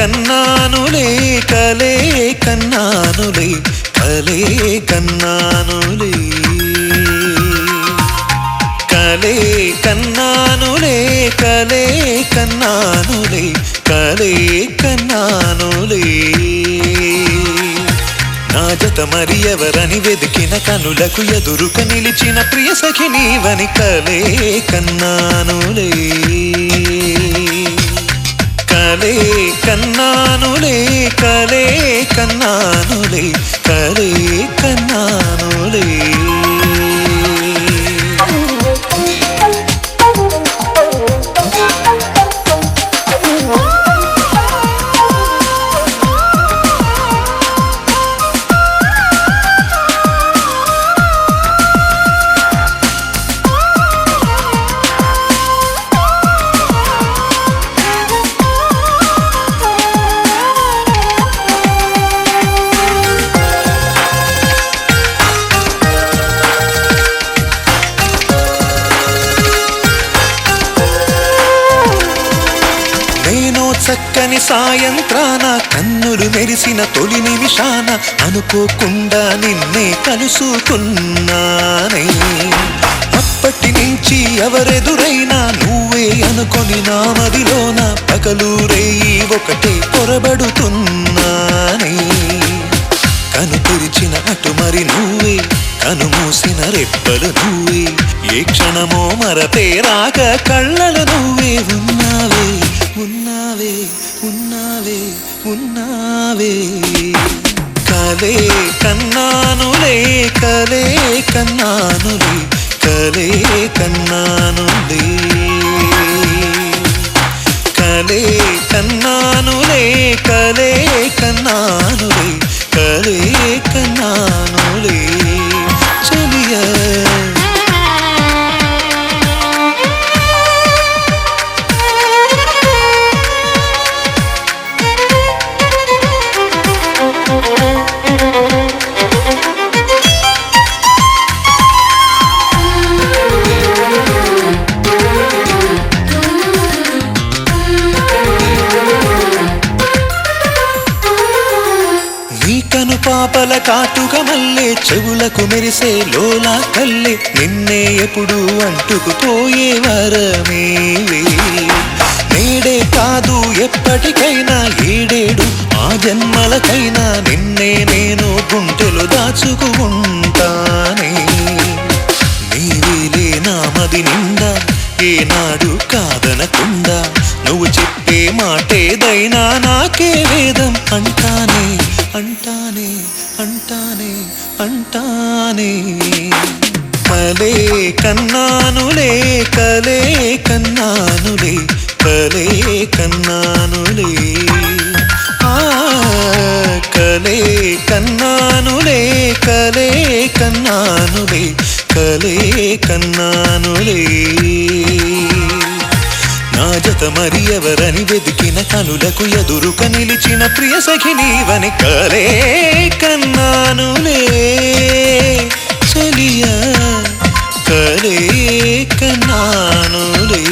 కన్నానులే కలే కన్నానులే కలే కన్నానులే కలే కన్నానులే కలే కన్నానులే కలే కన్నానులే నా జత మరి ఎవరని వెదికిన కనులకు ఎదురుక నిలిచిన ప్రియ సఖి నీవని కలే కన్నానులే కలే కన్నానులే కలే కన్నానులే కలే కన్నానులే చక్కని సాయంత్రాన కన్నులు మెరిసిన తొలి నిమిషాన అనుకోకుండా నిన్నే కలుసుకున్నానే అప్పటి నుంచి ఎవరెదురైనా నువ్వే అనుకొని నా మదిలోన పగలూరేయి ఒకటే పొరబడుతున్నానే కను తెరిచిన అటు మరి నువ్వే కను మూసిన రెప్పలు నువ్వే ఏ క్షణమో మరపే రాక కళ్ళలు నువ్వే ఉన్నావే ఉన్నావే ఉన్నావే ఉన్నావే కలే కన్నానులే కలే కన్నానులే కలే కన్నానులే కలే కన్నానులే కలే కన్నానులే కలే కన్నానులే చలియా పాపల కాటుక మల్లే చెవులకు మెరిసే లోలా కల్లే నిన్నే ఎప్పుడు అంటుకుపోయే వరమేవే నేడే కాదు ఎప్పటికైనా ఏడేడు ఆ జన్మలకైనా నిన్నే నేను గుంటెలు దాచుకుంటానే నీవేలే నా మది నిండా ఏనాడు కాదనకుండా నువ్వు చెప్పే మాటేదైనా నాకే వేదం అంటానే అంటానే అంటానే అంటానే కలే కన్నానులే కలే కన్నానులే కలే కన్నానులే కలే కన్నానులే కలే కన్నానులే కలే కన్నానులే నా జత మరి ఎవరని వెదికిన కనులకు ఎదురుక నిలిచిన ప్రియ సఖి నీవని కలే కన్నానులే చలియా కలే కన్నానులే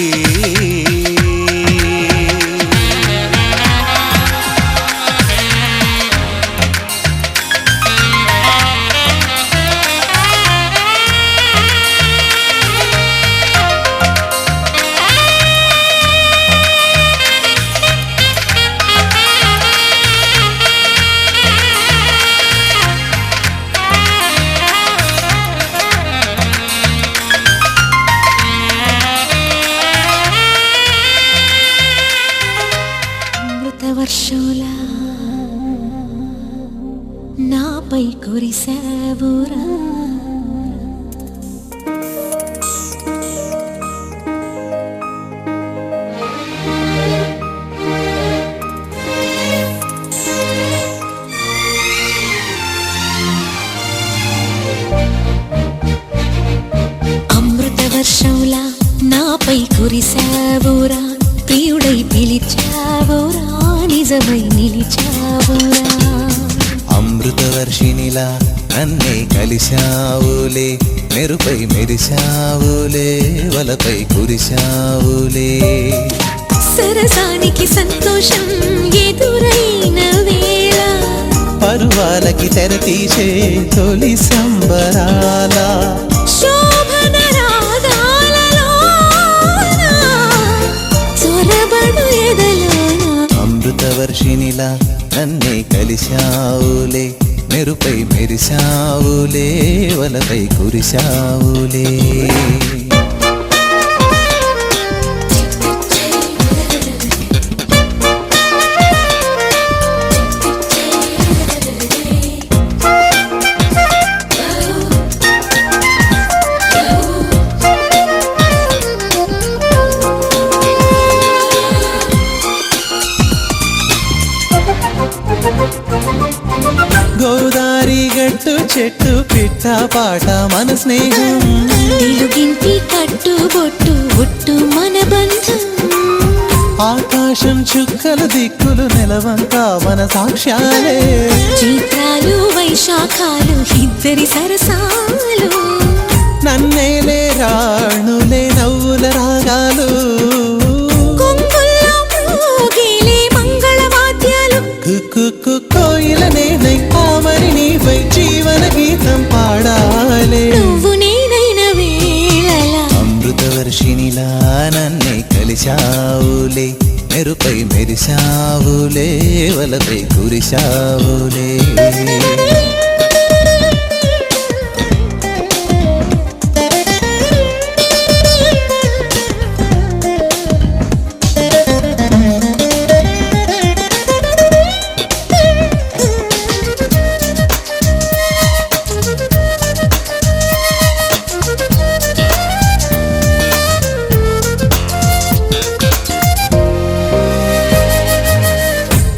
వర్షంలా నాపై కురిసావురా అమృత వర్షంలా నాపై కురిసావురా ప్రియుడై పిలిచావురా నిజమై నిలిచావురా అమృత వర్షినిలా నన్నే కలిశావులే మెరుపై మెరిశావులే వలపై కురిశావులే సరసానికి సంతోషం ఎదురైన వేళ పరువాలకి తెరతీసే తొలి సంబరాల శోభన రాగాలలోన చొరబడు ఎదలోన అమృతవర్షినిలా నన్నే కలిశావులే మెరుపై మెరిశావులే వలపై కురిశావులే గోదారి గట్టు చెట్టు పిట్ట పాట మన స్నేహం తెలుగింటి కట్టు బొట్టు ఒట్టు మన బంధం ఆకాశం చుక్కలు దిక్కులు నెలవంతా మన సాక్ష్యాలే చైత్రాలు వైశాఖాలు ఇద్దరి సరసాలు నన్నేలే రాణులే నవ్వుల రాగాలు కొంగుల్లో మ్రోగేలే మంగళవాద్యాలు కుక్కు కోయిల నేనై కామని నీపై జీవన గీతం పాడాలే నువ్వు నేనైన వేళలా అమృతవర్షినిలా నన్నే కలిశావులే మెరుపై మెరిశావులే వలపై కురిశావులే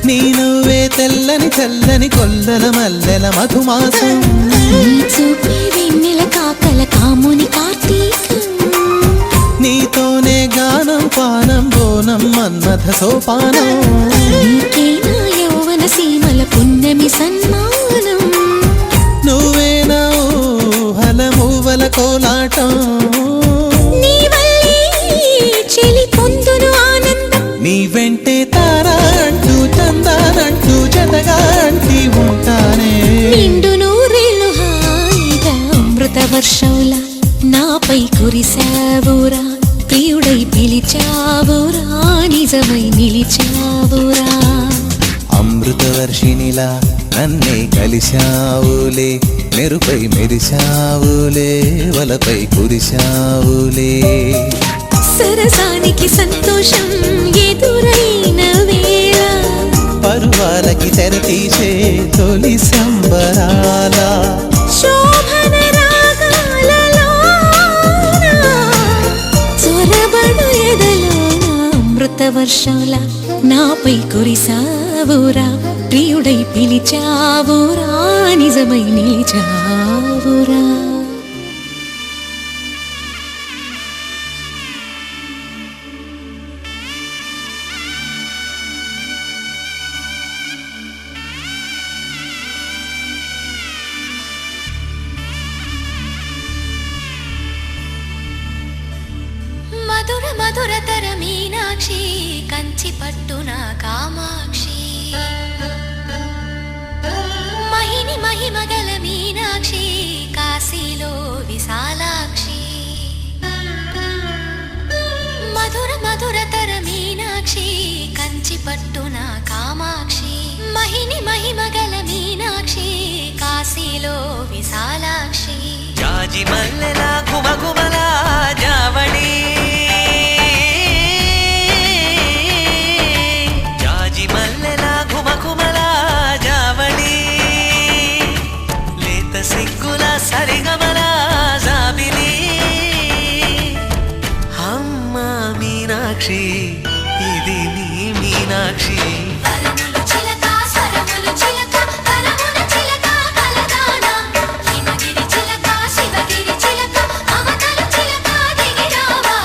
నీనువే తెల్లని చల్లని కొల్లల మల్లెల మధుమాసం నీ చూపే వెన్నెల కాకల కాముని కార్తీకం నీతోనే గానం పానం బోనం మన్మథ సోపానం నీకే నా యౌవన సీమల పున్నమి సన్మానం నువ్వే నా ఊహల మూవల కోలాటం నీ వల్లే చెలి పొందును ఆనందం నీ వెంటే తారా అంటూ చందానంటూ జతగా అంటి ఉంటానే నిండు నూరేళ్ళు హాయిగా అమృత వర్షంలా నాపై కురిసావురా ప్రియుడై పిలిచావురా నిజమై నిలిచావురా అమృతవర్షినిలా నన్నే కలిశావులే మెరుపై మెరిశావులే వలపై కురిశావులే సరసానికి సంతోషం ఎదురైన వేళ పరువాలకి తెరతీసే తొలి సంబరాల శోభన రాగాలలోన చొరబడు ఎదలోన అమృత వర్షంలా నాపై కురిసావురా ప్రియుడై పిలిచావురా నిజమై నిలిచావురా మధుర మధురతర మీనాక్షి కంచి పట్టున కామాక్షి మహిని మహిమగల మీనాక్షి కాశీలో విశాలాక్షి మధుర మధురతర మీనాక్షి కంచి పట్టున కామాక్షి మహిని మహిమగల మీనాక్షి కాశీలో విశాలాక్షి జాజి మల్లెల గుమగుమల జావళి జాజి మల్లెల గుమగుమల జావళి లేత సిగ్గుల సరిగమల జాబిలి అమ్మ మీనాక్షి ఇది నీ మీనాక్షి వరములు చిలక స్వరములు చిలక వరముల చిలక కలదాన హిమగిరి చిలక శివగిరి చిలక అవతల చిలక దిగిరావా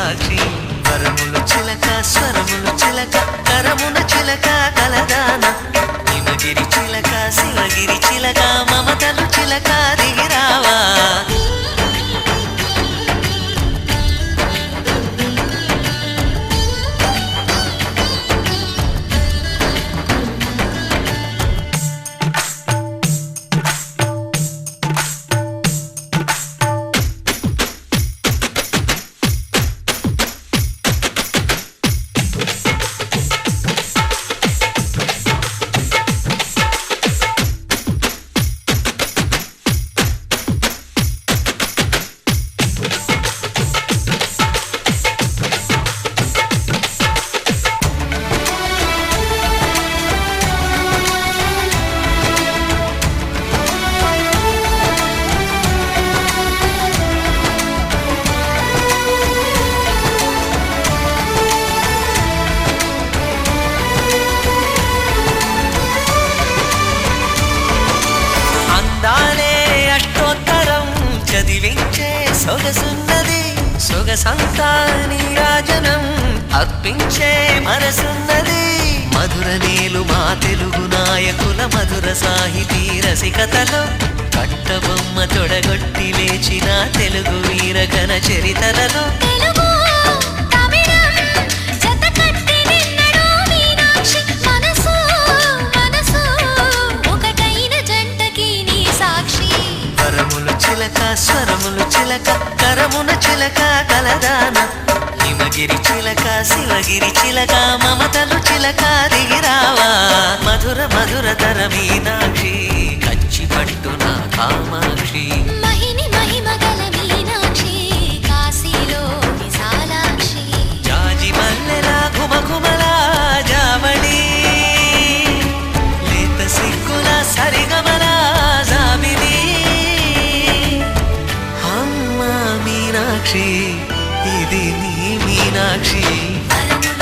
సాక్షి వరములు చిలక స్వరములు చిలక కరమున చిలక కలదాన హిమగిరి చిలక శివగిరి చిలక మమతలు చిలక దిగిరావా అందాలే అష్టోత్తరం చదివించే సొగసున్నది సొగసంతా నీరాజనం అర్పించే మనసున్నది మధుర నీలు మా తెలుగు నాయకుల మధుర సాహితీ రసికతలో కట్టబొమ్మ తొడగొట్టి లేచిన తెలుగు వీరగణ చరితలలో తెలుగు తమిళం జతకట్టి నిన్నడు మీనాక్షి మనసు మనసు ఒకటైన జంటకి నీ సాక్షి వరములు చిలక స్వరములు చిలక కరమున చిలక కలదాన హిమగిరి చిలక శివగిరి చిలక మమతలు చిలక దిగిరావా మధుర మధుర తర మీనాక్షి కచ్చి పట్టున కామాక్షి మహిని మహిమగల మీనాక్షి కాశీలో విశాలాక్షి జాజి మల్లెల ఘుమఘుమల జావళి లేత సిగ్గుల సరిగమల జాబిలి అమ్మ మీనాక్షి ఇది నీ మీనాక్షి వరములు